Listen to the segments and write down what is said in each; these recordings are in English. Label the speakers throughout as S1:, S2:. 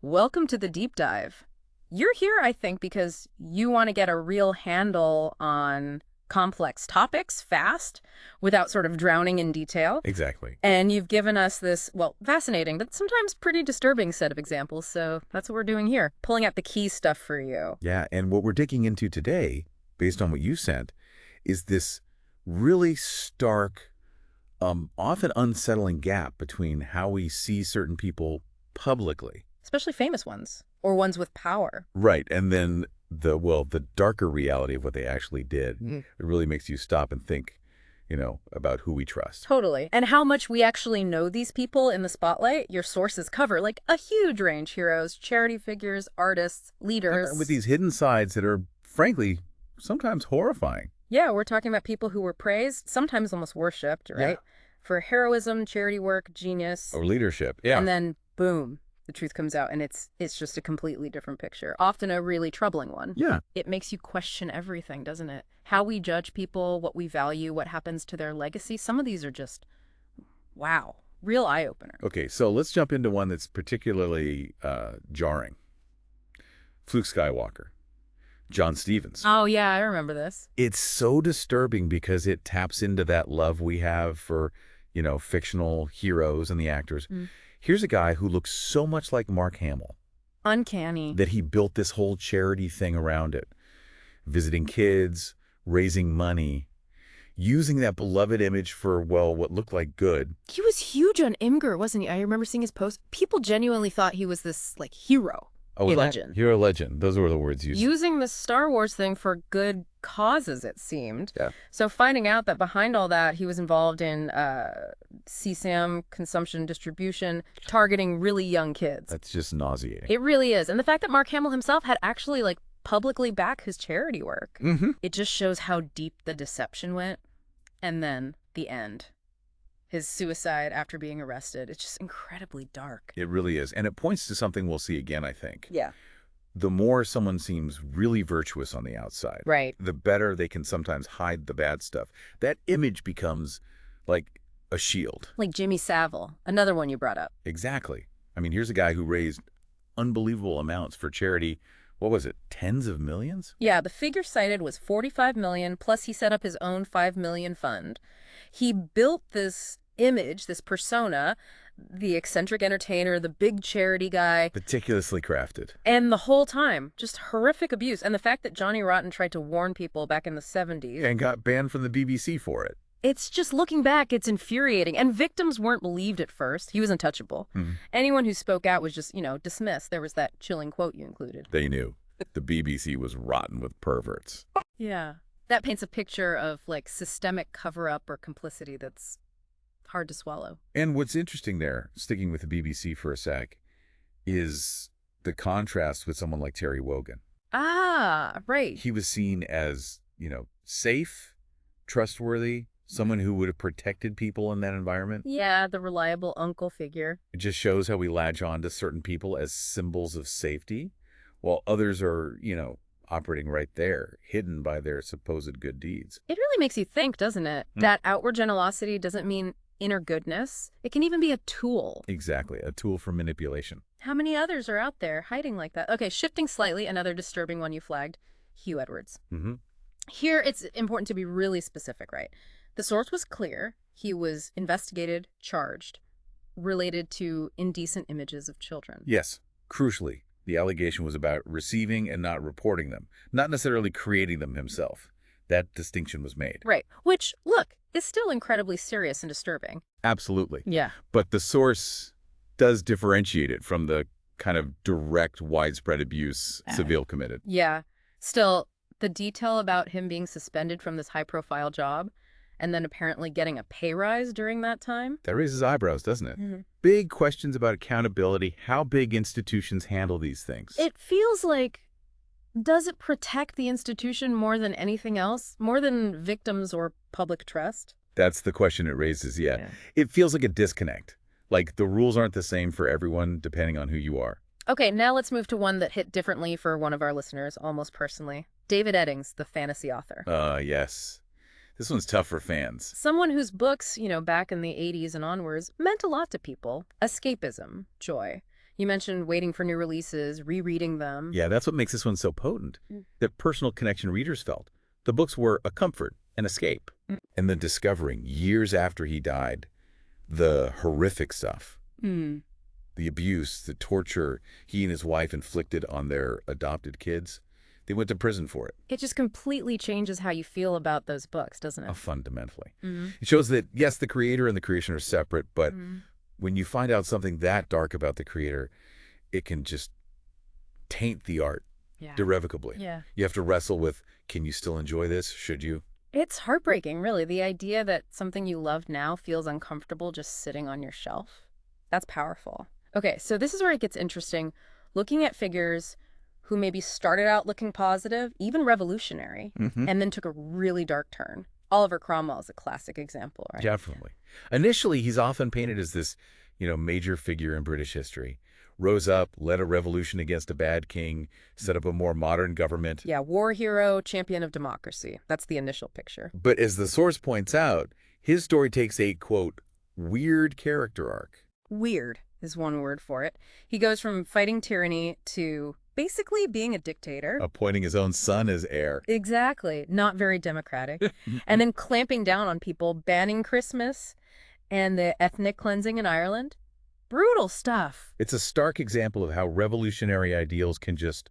S1: Welcome to the deep dive. You're here, I think, because you want to get a real handle on complex topics fast without sort of drowning in detail.
S2: Exactly.
S1: And you've given us this, well, fascinating, but sometimes pretty disturbing set of examples. So that's what we're doing here, pulling out the key stuff for you.
S2: Yeah, and what we're digging into today, based on what you sent, is this really stark, often unsettling gap between how we see certain people publicly.
S1: Especially famous ones or ones with power.
S2: Right, and then the darker reality of what they actually did. It really makes you stop and think, about who we trust.
S1: Totally. And how much we actually know these people in the spotlight. Your sources cover like a huge range: heroes, charity figures, artists, leaders.
S2: With these hidden sides that are, frankly, sometimes horrifying.
S1: Yeah, we're talking about people who were praised, sometimes almost worshipped, right?
S2: Yeah.
S1: For heroism, charity work, genius.
S2: Or leadership, yeah.
S1: And then, boom, the truth comes out, and it's just a completely different picture, often a really troubling one.
S2: Yeah.
S1: It makes you question everything, doesn't it? How we judge people, what we value, what happens to their legacy. Some of these are just, wow, real eye-opener.
S2: Okay, so let's jump into one that's particularly jarring. Luke Skywalker. John Stevens.
S1: Oh, yeah, I remember this.
S2: It's so disturbing because it taps into that love we have for, fictional heroes and the actors. Here's a guy who looks so much like Mark Hamill
S1: Uncanny.
S2: that he built this whole charity thing around it. Visiting kids, raising money, using that beloved image for, well, what looked like good.
S1: He was huge on Imgur, wasn't he? I remember seeing his post. People genuinely thought he was this, like, hero.
S2: Oh,
S1: legend.
S2: Hero legend. Those were the words used.
S1: Using the Star Wars thing for good causes, it seemed.
S2: Yeah.
S1: So finding out that behind all that, he was involved in CSAM, consumption distribution, targeting really young kids.
S2: That's just nauseating.
S1: It really is. And the fact that Mark Hamill himself had actually, like, publicly backed his charity work. It just shows how deep the deception went. And then the end. His suicide after being arrested. It's just incredibly dark.
S2: It really is. And it points to something we'll see again, I think.
S1: Yeah.
S2: The more someone seems really virtuous on the outside,
S1: Right.
S2: the better they can sometimes hide the bad stuff. That image becomes like a shield.
S1: Like Jimmy Savile, another one you brought up.
S2: Exactly. I mean, here's a guy who raised unbelievable amounts for charity. What was it? Tens of millions?
S1: Yeah, the figure cited was $45 million, plus he set up his own $5 million fund. He built this image, this persona, the eccentric entertainer, the big charity guy.
S2: Meticulously crafted.
S1: And the whole time, just horrific abuse. And the fact that Johnny Rotten tried to warn people back in the 70s.
S2: And got banned from the BBC for it.
S1: It's just, looking back, it's infuriating. And victims weren't believed at first. He was untouchable. Anyone who spoke out was just, dismissed. There was that chilling quote you included.
S2: They knew. The BBC was rotten with perverts.
S1: Yeah. That paints a picture of, like, systemic cover-up or complicity that's hard to swallow.
S2: And what's interesting there, sticking with the BBC for a sec, is the contrast with someone like Terry Wogan.
S1: Ah, right.
S2: He was seen as, safe, trustworthy, someone who would have protected people in that environment.
S1: Yeah, the reliable uncle figure.
S2: It just shows how we latch on to certain people as symbols of safety, while others are, operating right there, hidden by their supposed good deeds.
S1: It really makes you think, doesn't it? That outward generosity doesn't mean inner goodness. It can even be a tool.
S2: Exactly, a tool for manipulation.
S1: How many others are out there hiding like that? Okay, shifting slightly, another disturbing one you flagged, Hugh Edwards. Here, it's important to be really specific, right? The source was clear. He was investigated, charged, related to indecent images of children.
S2: Yes, crucially, the allegation was about receiving and not reporting them, not necessarily creating them himself. That distinction was made.
S1: Right, which, look, is still incredibly serious and disturbing.
S2: Absolutely.
S1: Yeah.
S2: But the source does differentiate it from the kind of direct, widespread abuse Seville committed.
S1: Yeah. Still, the detail about him being suspended from this high-profile job and then apparently getting a pay rise during that time.
S2: That raises eyebrows, doesn't it? Big questions about accountability, how big institutions handle these things.
S1: It feels like, does it protect the institution more than anything else? More than victims or public trust?
S2: That's the question it raises, yeah. It feels like a disconnect. Like the rules aren't the same for everyone depending on who you are.
S1: Okay, now let's move to one that hit differently for one of our listeners, almost personally. David Eddings, the fantasy author.
S2: Yes. This one's tough for fans.
S1: Someone whose books, back in the 80s and onwards, meant a lot to people. Escapism, joy. You mentioned waiting for new releases, rereading them.
S2: Yeah, that's what makes this one so potent. That personal connection readers felt. The books were a comfort, an escape. And then discovering, years after he died, the horrific stuff.
S1: Mm.
S2: The abuse, the torture he and his wife inflicted on their adopted kids. They went to prison for it.
S1: It just completely changes how you feel about those books, doesn't it?
S2: Fundamentally.
S1: Mm-hmm.
S2: It shows that, yes, the creator and the creation are separate, but when you find out something that dark about the creator, it can just taint the art irrevocably.
S1: Yeah.
S2: You have to wrestle with, can you still enjoy this? Should you?
S1: It's heartbreaking, really. The idea that something you love now feels uncomfortable just sitting on your shelf. That's powerful. Okay, so this is where it gets interesting. Looking at figures who maybe started out looking positive, even revolutionary, and then took a really dark turn. Oliver Cromwell is a classic example, right?
S2: Definitely. Initially, he's often painted as this, major figure in British history. Rose up, led a revolution against a bad king, set up a more modern government.
S1: Yeah, war hero, champion of democracy. That's the initial picture.
S2: But as the source points out, his story takes a, quote, weird character arc.
S1: Weird is one word for it. He goes from fighting tyranny to basically being a dictator.
S2: Appointing his own son as heir.
S1: Exactly. Not very democratic. And then clamping down on people, banning Christmas and the ethnic cleansing in Ireland. Brutal stuff.
S2: It's a stark example of how revolutionary ideals can just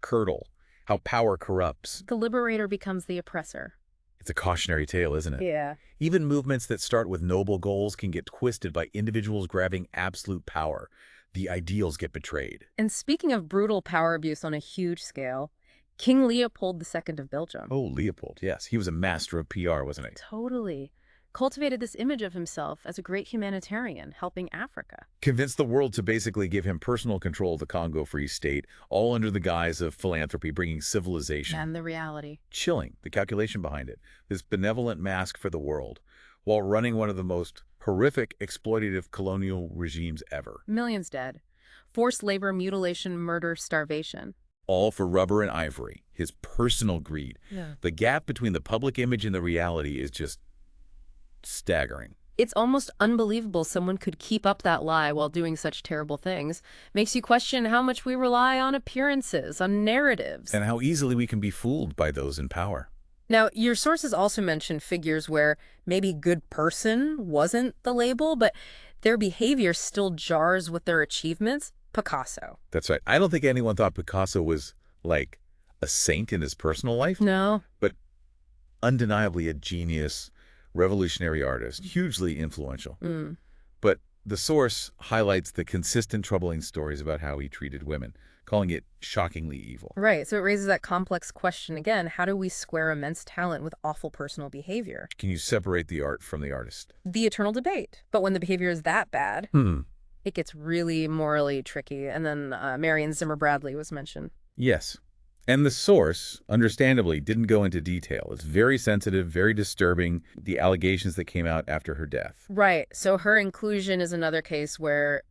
S2: curdle, how power corrupts.
S1: The liberator becomes the oppressor.
S2: It's a cautionary tale, isn't it?
S1: Yeah.
S2: Even movements that start with noble goals can get twisted by individuals grabbing absolute power. The ideals get betrayed.
S1: And speaking of brutal power abuse on a huge scale, King Leopold II of Belgium.
S2: Oh, Leopold, yes. He was a master of PR, wasn't he?
S1: Totally. Cultivated this image of himself as a great humanitarian helping Africa.
S2: Convinced the world to basically give him personal control of the Congo Free State, all under the guise of philanthropy, bringing civilization.
S1: And the reality.
S2: Chilling, the calculation behind it. This benevolent mask for the world, while running one of the most horrific exploitative colonial regimes ever.
S1: Millions dead. Forced labor, mutilation, murder, starvation.
S2: All for rubber and ivory. His personal greed.
S1: Yeah.
S2: The gap between the public image and the reality is just staggering.
S1: It's almost unbelievable someone could keep up that lie while doing such terrible things. Makes you question how much we rely on appearances, on narratives.
S2: And how easily we can be fooled by those in power.
S1: Now, your sources also mention figures where maybe good person wasn't the label, but their behavior still jars with their achievements. Picasso.
S2: That's right. I don't think anyone thought Picasso was, like, a saint in his personal life.
S1: No.
S2: But undeniably a genius, revolutionary artist, hugely influential. But the source highlights the consistent troubling stories about how he treated women, calling it shockingly evil.
S1: Right, so it raises that complex question again, how do we square immense talent with awful personal behavior?
S2: Can you separate the art from the artist?
S1: The eternal debate. But when the behavior is that bad, it gets really morally tricky. And then Marion Zimmer Bradley was mentioned.
S2: Yes. And the source, understandably, didn't go into detail. It's very sensitive, very disturbing, the allegations that came out after her death.
S1: Right. So her inclusion is another case where,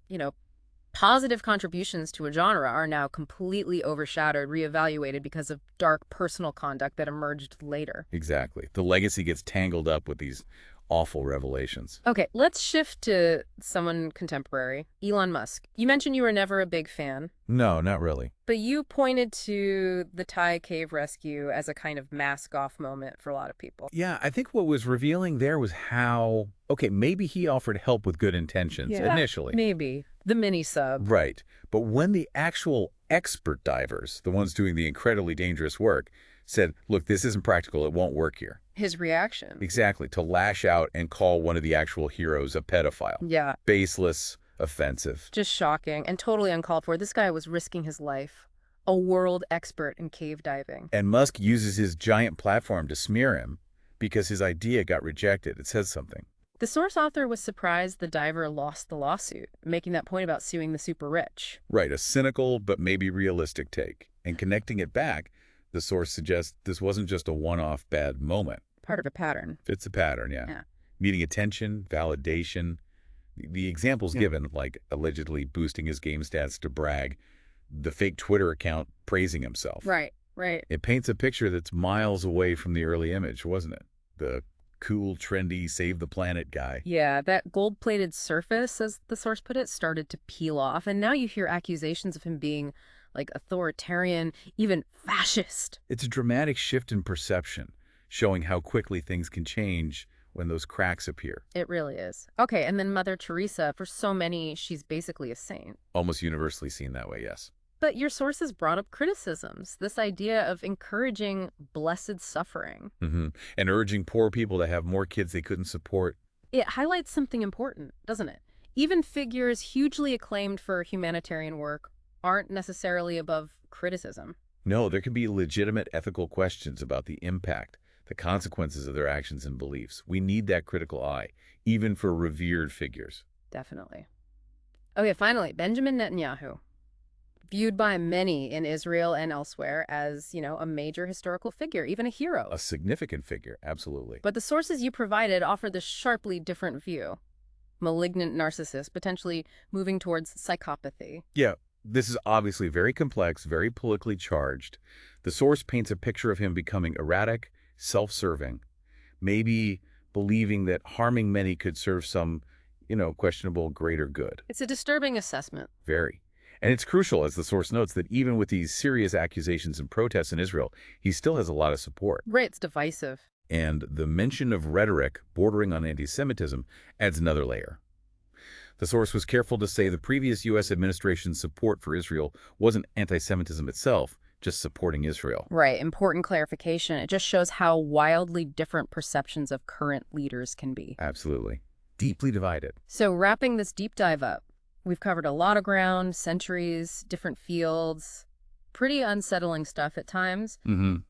S1: positive contributions to a genre are now completely overshadowed, reevaluated because of dark personal conduct that emerged later.
S2: Exactly. The legacy gets tangled up with these awful revelations.
S1: Okay, let's shift to someone contemporary, Elon Musk. You mentioned you were never a big fan.
S2: No, not really.
S1: But you pointed to the Thai cave rescue as a kind of mask-off moment for a lot of people.
S2: Yeah, I think what was revealing there was how, okay, maybe he offered help with good intentions initially.
S1: Maybe. The mini-sub.
S2: Right. But when the actual expert divers, the ones doing the incredibly dangerous work, said, look, this isn't practical, it won't work here.
S1: His reaction.
S2: Exactly, to lash out and call one of the actual heroes a pedophile.
S1: Yeah.
S2: Baseless, offensive.
S1: Just shocking and totally uncalled for. This guy was risking his life. A world expert in cave diving.
S2: And Musk uses his giant platform to smear him because his idea got rejected. It says something.
S1: The source author was surprised the diver lost the lawsuit, making that point about suing the super rich.
S2: Right, a cynical but maybe realistic take. And connecting it back, the source suggests this wasn't just a one-off bad moment.
S1: Part of a pattern.
S2: It's a pattern, yeah. Needing attention, validation. The examples given, like allegedly boosting his game stats to brag, the fake Twitter account praising himself.
S1: Right, right.
S2: It paints a picture that's miles away from the early image, wasn't it? The cool, trendy, save the planet guy.
S1: Yeah, that gold-plated surface, as the source put it, started to peel off, and now you hear accusations of him being, like, authoritarian, even fascist.
S2: It's a dramatic shift in perception, showing how quickly things can change when those cracks appear.
S1: It really is. Okay, and then Mother Teresa, for so many, she's basically a saint.
S2: Almost universally seen that way, yes.
S1: But your sources brought up criticisms, this idea of encouraging blessed suffering.
S2: And urging poor people to have more kids they couldn't support.
S1: It highlights something important, doesn't it? Even figures hugely acclaimed for humanitarian work aren't necessarily above criticism.
S2: No, there can be legitimate ethical questions about the impact, the consequences of their actions and beliefs. We need that critical eye, even for revered figures.
S1: Definitely. Okay, finally, Benjamin Netanyahu. Viewed by many in Israel and elsewhere as, a major historical figure, even a hero.
S2: A significant figure, absolutely.
S1: But the sources you provided offer the sharply different view. Malignant narcissist, potentially moving towards psychopathy.
S2: Yeah, this is obviously very complex, very politically charged. The source paints a picture of him becoming erratic, self-serving, maybe believing that harming many could serve some, questionable greater good.
S1: It's a disturbing assessment.
S2: Very. And it's crucial, as the source notes, that even with these serious accusations and protests in Israel, he still has a lot of support.
S1: Right, it's divisive.
S2: And the mention of rhetoric bordering on anti-Semitism adds another layer. The source was careful to say the previous U.S. administration's support for Israel wasn't anti-Semitism itself, just supporting Israel.
S1: Right, important clarification. It just shows how wildly different perceptions of current leaders can be.
S2: Absolutely. Deeply divided.
S1: So wrapping this deep dive up, we've covered a lot of ground, centuries, different fields, pretty unsettling stuff at times.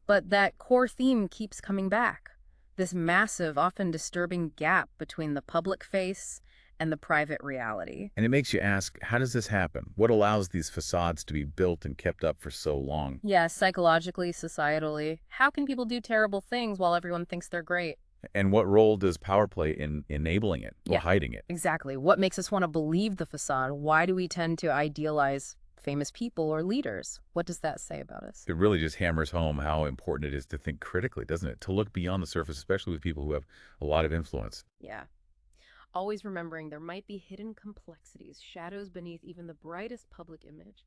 S1: But that core theme keeps coming back. This massive, often disturbing gap between the public face and the private reality.
S2: And it makes you ask, how does this happen? What allows these facades to be built and kept up for so long?
S1: Yeah, psychologically, societally. How can people do terrible things while everyone thinks they're great?
S2: And what role does power play in enabling it or hiding it?
S1: Exactly. What makes us want to believe the facade? Why do we tend to idealize famous people or leaders? What does that say about us?
S2: It really just hammers home how important it is to think critically, doesn't it? To look beyond the surface, especially with people who have a lot of influence.
S1: Yeah. Always remembering there might be hidden complexities, shadows beneath even the brightest public image.